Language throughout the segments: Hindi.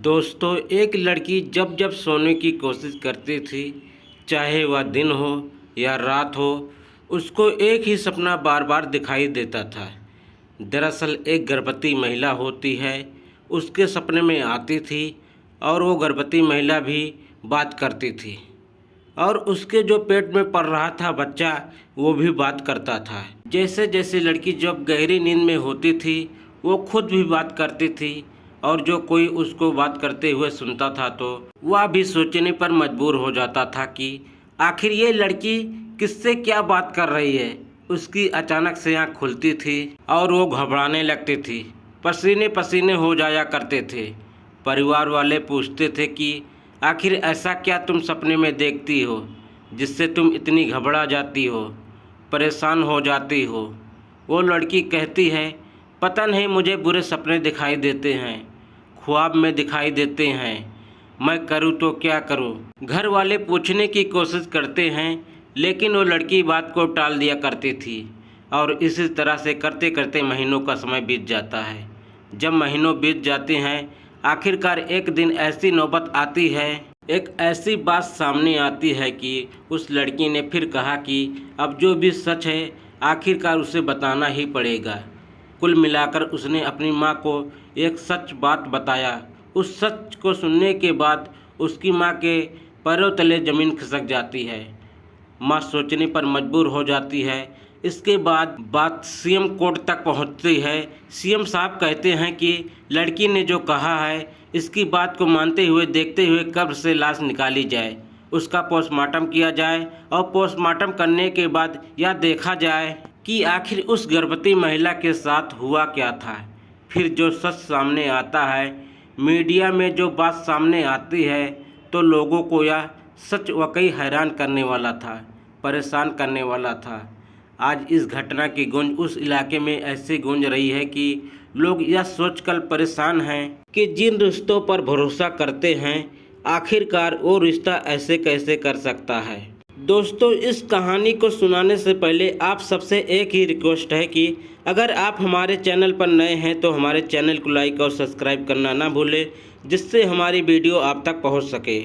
दोस्तों, एक लड़की जब जब सोने की कोशिश करती थी, चाहे वह दिन हो या रात हो, उसको एक ही सपना बार बार दिखाई देता था। दरअसल एक गर्भवती महिला होती है, उसके सपने में आती थी और वो गर्भवती महिला भी बात करती थी और उसके जो पेट में पल रहा था बच्चा, वो भी बात करता था। जैसे जैसे लड़की जब गहरी नींद में होती थी, वो खुद भी बात करती थी और जो कोई उसको बात करते हुए सुनता था तो वह भी सोचने पर मजबूर हो जाता था कि आखिर ये लड़की किससे क्या बात कर रही है। उसकी अचानक से आँख खुलती थी और वो घबराने लगती थी, पसीने पसीने हो जाया करते थे। परिवार वाले पूछते थे कि आखिर ऐसा क्या तुम सपने में देखती हो जिससे तुम इतनी घबरा जाती हो, परेशान हो जाती हो। वो लड़की कहती है, पता नहीं मुझे बुरे सपने दिखाई देते हैं, ख्वाब में दिखाई देते हैं, मैं करूँ तो क्या करूँ। घर वाले पूछने की कोशिश करते हैं लेकिन वो लड़की बात को टाल दिया करती थी और इसी तरह से करते करते महीनों का समय बीत जाता है। जब महीनों बीत जाते हैं, आखिरकार एक दिन ऐसी नौबत आती है, एक ऐसी बात सामने आती है कि उस लड़की ने फिर कहा कि अब जो भी सच है आखिरकार उसे बताना ही पड़ेगा। कुल मिलाकर उसने अपनी माँ को एक सच बात बताया। उस सच को सुनने के बाद उसकी माँ के पैरों तले ज़मीन खिसक जाती है। माँ सोचने पर मजबूर हो जाती है। इसके बाद बात सीएम कोर्ट तक पहुंचती है। सीएम साहब कहते हैं कि लड़की ने जो कहा है, इसकी बात को मानते हुए देखते हुए कब्र से लाश निकाली जाए, उसका पोस्टमार्टम किया जाए और पोस्टमार्टम करने के बाद यह देखा जाए कि आखिर उस गर्भवती महिला के साथ हुआ क्या था। फिर जो सच सामने आता है, मीडिया में जो बात सामने आती है, तो लोगों को यह सच वाकई हैरान करने वाला था, परेशान करने वाला था। आज इस घटना की गूंज उस इलाके में ऐसे गूंज रही है कि लोग यह सोचकर परेशान हैं कि जिन रिश्तों पर भरोसा करते हैं, आखिरकार वो रिश्ता ऐसे कैसे कर सकता है। दोस्तों, इस कहानी को सुनाने से पहले आप सबसे एक ही रिक्वेस्ट है कि अगर आप हमारे चैनल पर नए हैं तो हमारे चैनल को लाइक और सब्सक्राइब करना ना भूलें, जिससे हमारी वीडियो आप तक पहुंच सके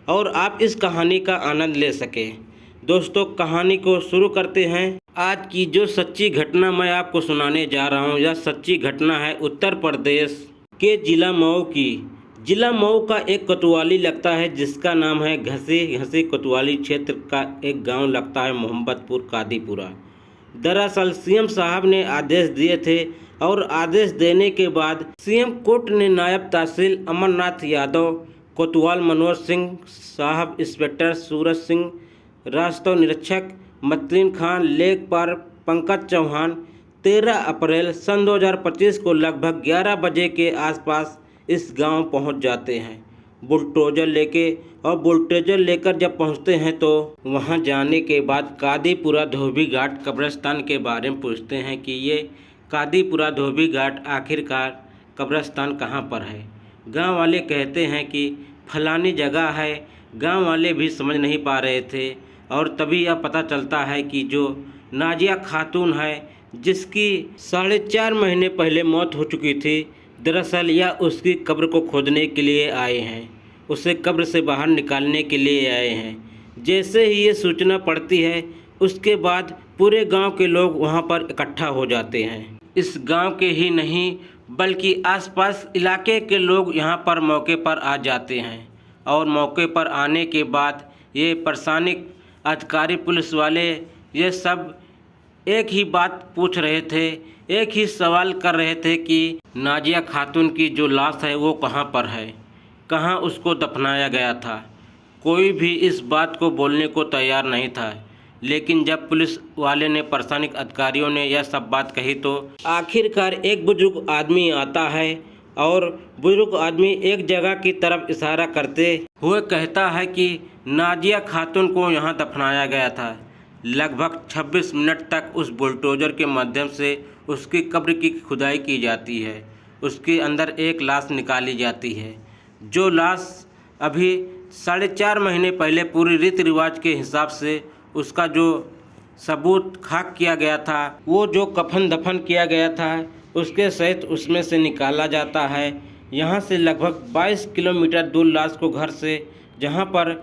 और आप इस कहानी का आनंद ले सकें। दोस्तों, कहानी को शुरू करते हैं। आज की जो सच्ची घटना मैं आपको सुनाने जा रहा हूं, यह सच्ची घटना है उत्तर प्रदेश के जिला मऊ की। जिला मऊ का एक कोतवाली लगता है जिसका नाम है घसी कोतवाली क्षेत्र का एक गांव लगता है मोहम्मदपुर कादीपुरा। दरअसल सीएम साहब ने आदेश दिए थे और आदेश देने के बाद सीएम कोर्ट ने नायब तहसील अमरनाथ यादव, कोतवाल मनोहर सिंह साहब, इंस्पेक्टर सूरज सिंह, रास्ता निरीक्षक मतरीन खान, लेखपाल पंकज चौहान 13 अप्रैल सन 2025 को लगभग 11 बजे के आसपास इस गांव पहुंच जाते हैं बुलडोजर लेके। और बुलडोजर लेकर जब पहुंचते हैं तो वहां जाने के बाद कादीपुरा धोबी घाट कब्रिस्तान के बारे में पूछते हैं कि ये कादीपुरा धोबी घाट आखिरकार कब्रिस्तान कहां पर है। गांव वाले कहते हैं कि फलानी जगह है। गांव वाले भी समझ नहीं पा रहे थे और तभी यह पता चलता है कि जो नाजिया खातून है, जिसकी 4.5 महीने पहले मौत हो चुकी थी, दरअसल यह उसकी कब्र को खोदने के लिए आए हैं, उसे कब्र से बाहर निकालने के लिए आए हैं। जैसे ही ये सूचना पड़ती है, उसके बाद पूरे गांव के लोग वहां पर इकट्ठा हो जाते हैं। इस गांव के ही नहीं बल्कि आसपास इलाके के लोग यहां पर मौके पर आ जाते हैं और मौके पर आने के बाद ये प्रशासनिक अधिकारी, पुलिस वाले, ये सब एक ही बात पूछ रहे थे, एक ही सवाल कर रहे थे कि नाजिया खातून की जो लाश है वो कहाँ पर है, कहाँ उसको दफनाया गया था। कोई भी इस बात को बोलने को तैयार नहीं था। लेकिन जब पुलिस वाले ने, प्रशासनिक अधिकारियों ने यह सब बात कही तो आखिरकार एक बुजुर्ग आदमी आता है और बुजुर्ग आदमी एक जगह की तरफ इशारा करते हुए कहता है कि नाजिया खातून को यहाँ दफनाया गया था। लगभग 26 मिनट तक उस बुलडोजर के माध्यम से उसकी कब्र की खुदाई की जाती है। उसके अंदर एक लाश निकाली जाती है, जो लाश अभी 4.5 महीने पहले पूरी रीति रिवाज के हिसाब से उसका जो सबूत खाक किया गया था, वो जो कफन दफन किया गया था, उसके सहित उसमें से निकाला जाता है। यहाँ से लगभग 22 किलोमीटर दूर लाश को घर से जहाँ पर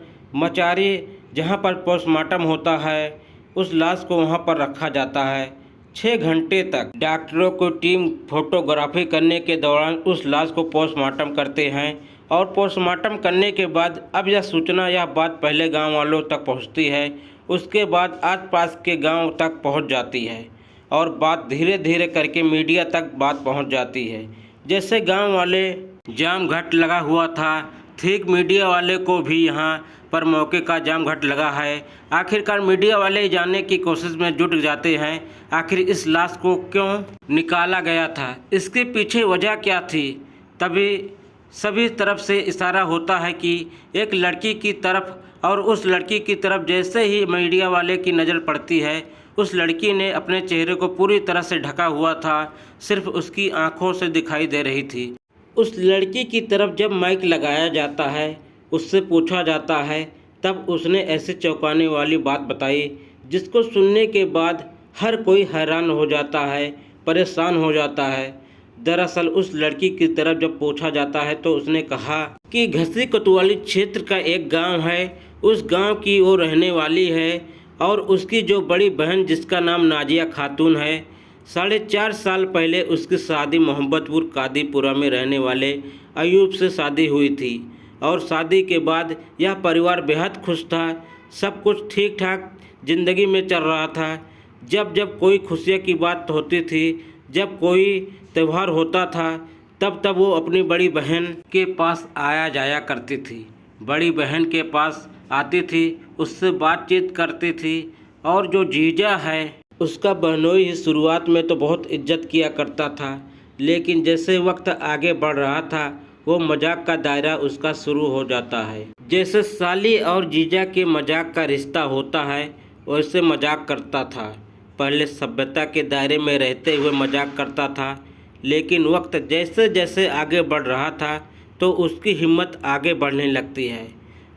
पोस्टमार्टम होता है, उस लाश को वहाँ पर रखा जाता है। 6 घंटे तक डॉक्टरों को टीम फोटोग्राफी करने के दौरान उस लाश को पोस्टमार्टम करते हैं और पोस्टमार्टम करने के बाद अब यह बात पहले गांव वालों तक पहुंचती है, उसके बाद आसपास के गांव तक पहुंच जाती है और बात धीरे धीरे करके मीडिया तक बात पहुंच जाती है। जैसे गांव वाले जाम घाट लगा हुआ था, ठीक मीडिया वाले को भी यहाँ पर मौके का जाम घाट लगा है। आखिरकार मीडिया वाले जानने की कोशिश में जुट जाते हैं, आखिर इस लाश को क्यों निकाला गया था, इसके पीछे वजह क्या थी। तभी सभी तरफ से इशारा होता है कि एक लड़की की तरफ, और उस लड़की की तरफ जैसे ही मीडिया वाले की नज़र पड़ती है, उस लड़की ने अपने चेहरे को पूरी तरह से ढका हुआ था, सिर्फ उसकी आंखों से दिखाई दे रही थी। उस लड़की की तरफ जब माइक लगाया जाता है, उससे पूछा जाता है, तब उसने ऐसे चौंकाने वाली बात बताई जिसको सुनने के बाद हर कोई हैरान हो जाता है, परेशान हो जाता है। दरअसल उस लड़की की तरफ जब पूछा जाता है तो उसने कहा कि घसी कोतवाली क्षेत्र का एक गांव है, उस गांव की वो रहने वाली है और उसकी जो बड़ी बहन जिसका नाम नाजिया खातून है, 4.5 साल पहले उसकी शादी मोहम्मदपुर कादीपुरा में रहने वाले अयूब से शादी हुई थी और शादी के बाद यह परिवार बेहद खुश था, सब कुछ ठीक ठाक ज़िंदगी में चल रहा था। जब जब कोई खुशियाँ की बात होती थी, जब कोई त्यौहार होता था, तब वो अपनी बड़ी बहन के पास आया जाया करती थी, बड़ी बहन के पास आती थी, उससे बातचीत करती थी और जो जीजा है उसका बहनोई ही शुरुआत में तो बहुत इज्जत किया करता था, लेकिन जैसे वक्त आगे बढ़ रहा था वो मजाक का दायरा उसका शुरू हो जाता है। जैसे साली और जीजा के मजाक का रिश्ता होता है वैसे मजाक करता था। पहले सभ्यता के दायरे में रहते हुए मजाक करता था, लेकिन वक्त जैसे जैसे आगे बढ़ रहा था तो उसकी हिम्मत आगे बढ़ने लगती है।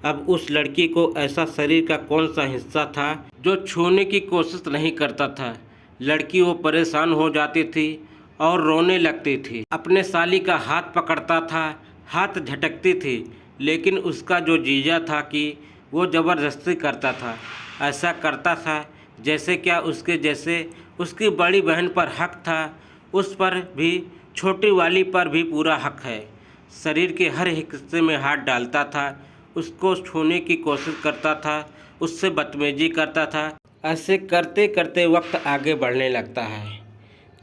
अब उस लड़की को ऐसा शरीर का कौन सा हिस्सा था जो छूने की कोशिश नहीं करता था। लड़की वो परेशान हो जाती थी और रोने लगती थी, अपने साली का हाथ पकड़ता था, हाथ झटकती थी, लेकिन उसका जो जीजा था कि वो ज़बरदस्ती करता था, ऐसा करता था जैसे क्या उसके जैसे उसकी बड़ी बहन पर हक था, उस पर भी, छोटी वाली पर भी पूरा हक है। शरीर के हर हिस्से में हाथ डालता था, उसको छूने की कोशिश करता था, उससे बदतमीजी करता था। ऐसे करते करते वक्त आगे बढ़ने लगता है।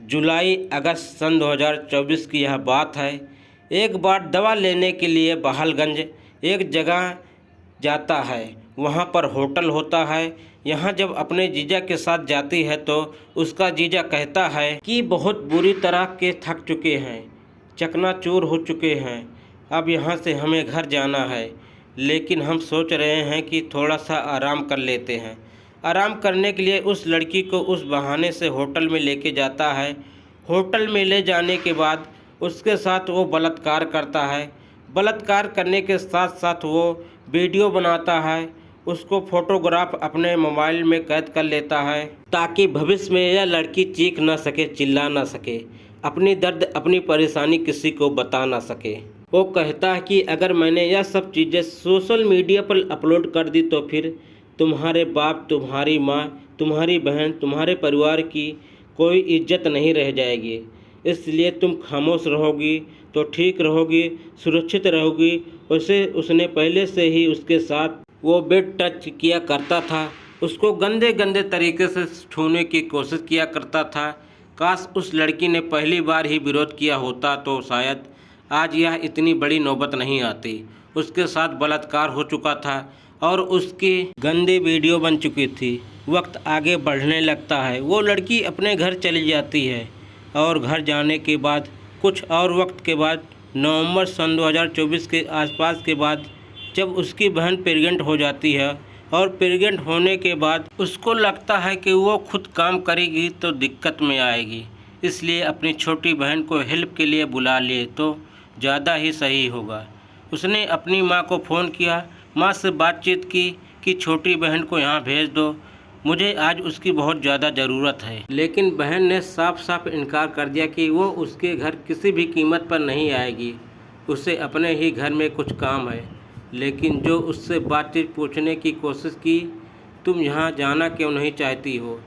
जुलाई अगस्त सन 2024 की यह बात है। एक बार दवा लेने के लिए बहालगंज एक जगह जाता है, वहाँ पर होटल होता है। यहाँ जब अपने जीजा के साथ जाती है तो उसका जीजा कहता है कि बहुत बुरी तरह के थक चुके हैं, चकनाचूर हो चुके हैं, अब यहाँ से हमें घर जाना है, लेकिन हम सोच रहे हैं कि थोड़ा सा आराम कर लेते हैं। आराम करने के लिए उस लड़की को उस बहाने से होटल में लेके जाता है। होटल में ले जाने के बाद उसके साथ वो बलात्कार करता है। बलात्कार करने के साथ साथ वो वीडियो बनाता है, उसको फोटोग्राफ अपने मोबाइल में कैद कर लेता है ताकि भविष्य में यह लड़की चीख ना सके, चिल्ला ना सके, अपनी दर्द, अपनी परेशानी किसी को बता ना सके। वो कहता है कि अगर मैंने यह सब चीज़ें सोशल मीडिया पर अपलोड कर दी तो फिर तुम्हारे बाप, तुम्हारी माँ, तुम्हारी बहन, तुम्हारे परिवार की कोई इज्जत नहीं रह जाएगी, इसलिए तुम खामोश रहोगी तो ठीक रहोगी, सुरक्षित रहोगी। उसे उसने पहले से ही उसके साथ वो बेड टच किया करता था, उसको गंदे गंदे तरीके से छूने की कोशिश किया करता था। काश उस लड़की ने पहली बार ही विरोध किया होता तो शायद आज यह इतनी बड़ी नौबत नहीं आती। उसके साथ बलात्कार हो चुका था और उसकी गंदी वीडियो बन चुकी थी। वक्त आगे बढ़ने लगता है, वो लड़की अपने घर चली जाती है और घर जाने के बाद कुछ और वक्त के बाद नवंबर सन 2024 के आसपास के बाद जब उसकी बहन प्रेग्नेंट हो जाती है और प्रेग्नेंट होने के बाद उसको लगता है कि वो खुद काम करेगी तो दिक्कत में आएगी, इसलिए अपनी छोटी बहन को हेल्प के लिए बुला ले तो ज़्यादा ही सही होगा। उसने अपनी माँ को फ़ोन किया, माँ से बातचीत की कि छोटी बहन को यहाँ भेज दो, मुझे आज उसकी बहुत ज़्यादा ज़रूरत है। लेकिन बहन ने साफ साफ इनकार कर दिया कि वो उसके घर किसी भी कीमत पर नहीं आएगी। उसे अपने ही घर में कुछ काम है, लेकिन जो उससे बातचीत पूछने की कोशिश की, तुम यहाँ जाना क्यों नहीं चाहती हो,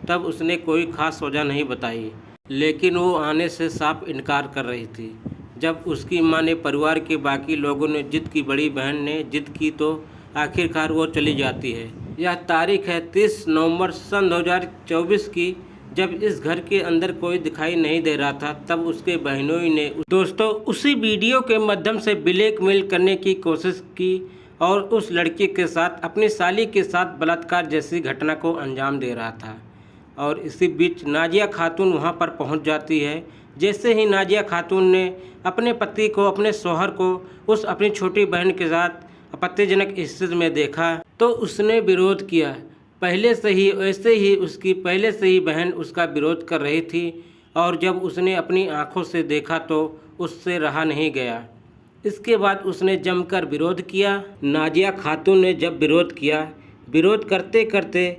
तब उसने कोई ख़ास वजह नहीं बताई, लेकिन वो आने से साफ इनकार कर रही थी। जब उसकी माँ ने, परिवार के बाकी लोगों ने जिद की, बड़ी बहन ने जिद की, तो आखिरकार वो चली जाती है। यह तारीख है 30 नवंबर सन 2024 की, जब इस घर के अंदर कोई दिखाई नहीं दे रहा था। तब उसके बहनोई ने दोस्तों उसी वीडियो के माध्यम से ब्लैकमेल करने की कोशिश की और उस लड़की के साथ, अपनी साली के साथ बलात्कार जैसी घटना को अंजाम दे रहा था। और इसी बीच नाजिया खातून वहां पर पहुंच जाती है। जैसे ही नाजिया खातून ने अपने पति को, अपने शौहर को उस अपनी छोटी बहन के साथ आपत्तिजनक स्थिति में देखा, तो उसने विरोध किया। पहले से ही बहन उसका विरोध कर रही थी, और जब उसने अपनी आंखों से देखा तो उससे रहा नहीं गया। इसके बाद उसने जमकर विरोध किया। नाजिया खातून ने जब विरोध किया, विरोध करते करते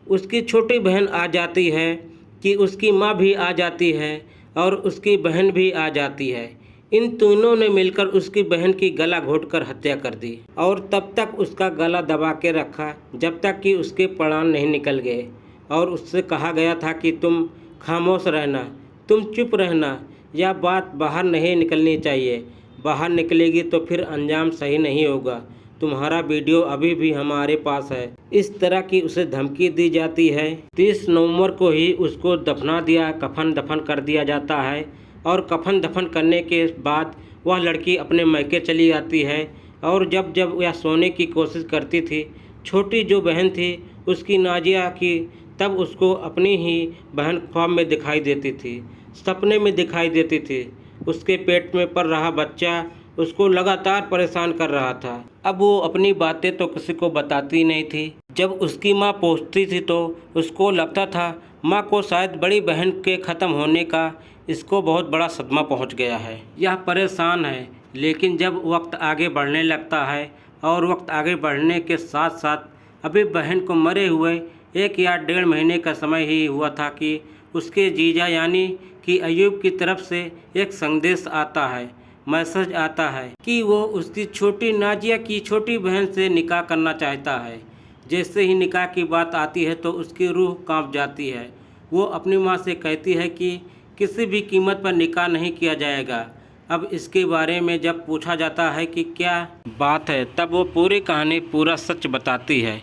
उसकी छोटी बहन आ जाती है, कि उसकी माँ भी आ जाती है और उसकी बहन भी आ जाती है। इन तीनों ने मिलकर उसकी बहन की गला घोंटकर हत्या कर दी और तब तक उसका गला दबा के रखा जब तक कि उसके प्राण नहीं निकल गए। और उससे कहा गया था कि तुम खामोश रहना, तुम चुप रहना, यह बात बाहर नहीं निकलनी चाहिए। बाहर निकलेगी तो फिर अंजाम सही नहीं होगा। तुम्हारा वीडियो अभी भी हमारे पास है। इस तरह की उसे धमकी दी जाती है। 30 नवंबर को ही उसको दफना दिया, कफन दफन कर दिया जाता है। और कफन दफन करने के बाद वह लड़की अपने मैके चली जाती है। और जब जब वह सोने की कोशिश करती थी, छोटी जो बहन थी उसकी, नाजिया की, तब उसको अपनी ही बहन ख्वाब में दिखाई देती थी, सपने में दिखाई देती थी। उसके पेट में पल रहा बच्चा उसको लगातार परेशान कर रहा था। अब वो अपनी बातें तो किसी को बताती नहीं थी। जब उसकी माँ पहुँचती थी तो उसको लगता था माँ को शायद बड़ी बहन के ख़त्म होने का इसको बहुत बड़ा सदमा पहुँच गया है। यह परेशान है, लेकिन जब वक्त आगे बढ़ने लगता है, और वक्त आगे बढ़ने के साथ साथ अभी बहन को मरे हुए 1 या 1.5 महीने का समय ही हुआ था कि उसके जीजा यानी कि अयूब की तरफ से एक संदेश आता है, मैसेज आता है कि वो उसकी छोटी नाजिया की छोटी बहन से निकाह करना चाहता है। जैसे ही निकाह की बात आती है तो उसकी रूह कांप जाती है। वो अपनी माँ से कहती है कि किसी भी कीमत पर निकाह नहीं किया जाएगा। अब इसके बारे में जब पूछा जाता है कि क्या बात है, तब वो पूरी कहानी, पूरा सच बताती है।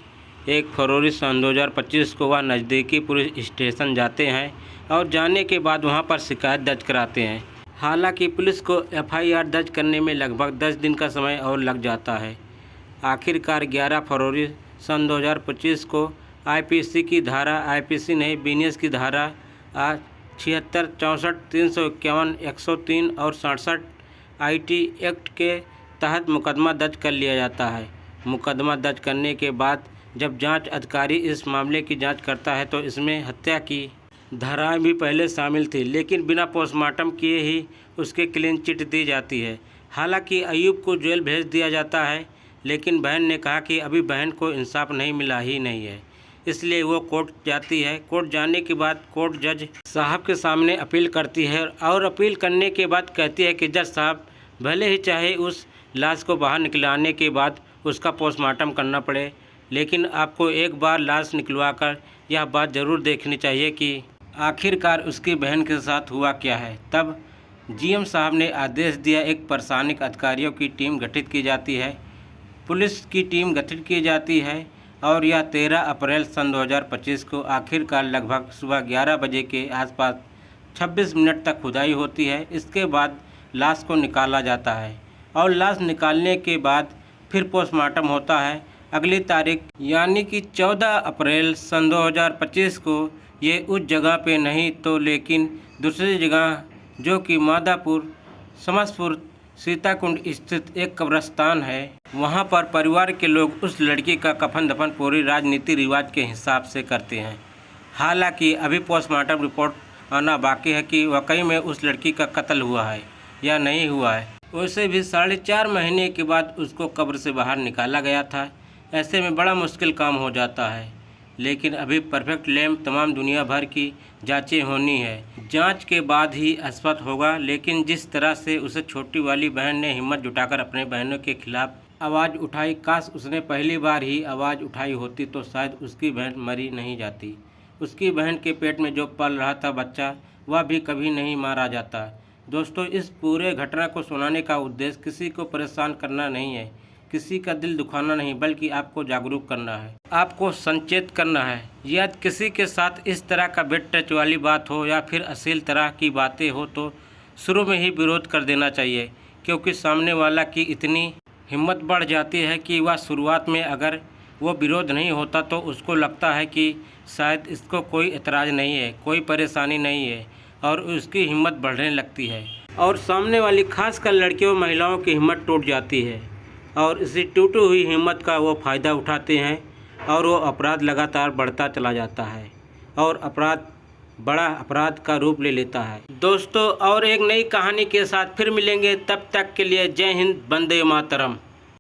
1 फरवरी सन 2025 को वह नज़दीकी पुलिस स्टेशन जाते हैं और जाने के बाद वहां पर शिकायत दर्ज कराते हैं। हालांकि पुलिस को FIR दर्ज करने में लगभग 10 दिन का समय और लग जाता है। आखिरकार 11 फरवरी सन 2025 को IPC की धारा, IPC नहीं, बीएनएस की धारा 76, 64, 351, 103 और 67 IT एक्ट के तहत मुकदमा दर्ज कर लिया जाता है। मुकदमा दर्ज करने के बाद जब जांच अधिकारी इस मामले की जांच करता है तो इसमें हत्या की धाराएं भी पहले शामिल थी, लेकिन बिना पोस्टमार्टम किए ही उसके क्लीन चिट दी जाती है। हालांकि अयूब को जेल भेज दिया जाता है, लेकिन बहन ने कहा कि अभी बहन को इंसाफ नहीं मिला ही नहीं है, इसलिए वो कोर्ट जाती है। कोर्ट जाने के बाद कोर्ट जज साहब के सामने अपील करती है और अपील करने के बाद कहती है कि जज साहब, भले ही चाहे उस लाश को बाहर निकलाने के बाद उसका पोस्टमार्टम करना पड़े, लेकिन आपको एक बार लाश निकलवाकर यह बात ज़रूर देखनी चाहिए कि आखिरकार उसकी बहन के साथ हुआ क्या है। तब GM साहब ने आदेश दिया, एक प्रशासनिक अधिकारियों की टीम गठित की जाती है, पुलिस की टीम गठित की जाती है। और यह 13 अप्रैल सन 2025 को आखिरकार लगभग सुबह 11 बजे के आसपास 26 मिनट तक खुदाई होती है। इसके बाद लाश को निकाला जाता है और लाश निकालने के बाद फिर पोस्टमार्टम होता है। अगली तारीख यानी कि 14 अप्रैल सन 2025 को ये उस जगह पे नहीं तो लेकिन दूसरी जगह, जो कि मादापुर समसपुर सीताकुंड स्थित एक कब्रिस्तान है, वहाँ पर परिवार के लोग उस लड़की का कफन दफन पूरी राजनीति रिवाज के हिसाब से करते हैं। हालांकि अभी पोस्टमार्टम रिपोर्ट आना बाकी है कि वाकई में उस लड़की का कत्ल हुआ है या नहीं हुआ है। वैसे भी 4.5 महीने के बाद उसको कब्र से बाहर निकाला गया था। ऐसे में बड़ा मुश्किल काम हो जाता है। लेकिन अभी परफेक्ट लैंप तमाम दुनिया भर की जांचें होनी है। जांच के बाद ही स्पष्ट होगा। लेकिन जिस तरह से उसे छोटी वाली बहन ने हिम्मत जुटाकर अपने बहनों के खिलाफ आवाज़ उठाई, काश उसने पहली बार ही आवाज़ उठाई होती तो शायद उसकी बहन मरी नहीं जाती। उसकी बहन के पेट में जो पल रहा था बच्चा, वह भी कभी नहीं मारा जाता। दोस्तों, इस पूरे घटना को सुनाने का उद्देश्य किसी को परेशान करना नहीं है, किसी का दिल दुखाना नहीं, बल्कि आपको जागरूक करना है, आपको संचेत करना है। यदि किसी के साथ इस तरह का बेड टच वाली बात हो या फिर अश्लील तरह की बातें हो तो शुरू में ही विरोध कर देना चाहिए, क्योंकि सामने वाला की इतनी हिम्मत बढ़ जाती है कि वह शुरुआत में अगर वो विरोध नहीं होता तो उसको लगता है कि शायद इसको कोई एतराज़ नहीं है, कोई परेशानी नहीं है, और उसकी हिम्मत बढ़ने लगती है और सामने वाली खासकर लड़कियों महिलाओं की हिम्मत टूट जाती है और इसी टूटी हुई हिम्मत का वो फ़ायदा उठाते हैं और वो अपराध लगातार बढ़ता चला जाता है और अपराध बड़ा अपराध का रूप ले लेता है। दोस्तों, और एक नई कहानी के साथ फिर मिलेंगे, तब तक के लिए जय हिंद, वंदे मातरम।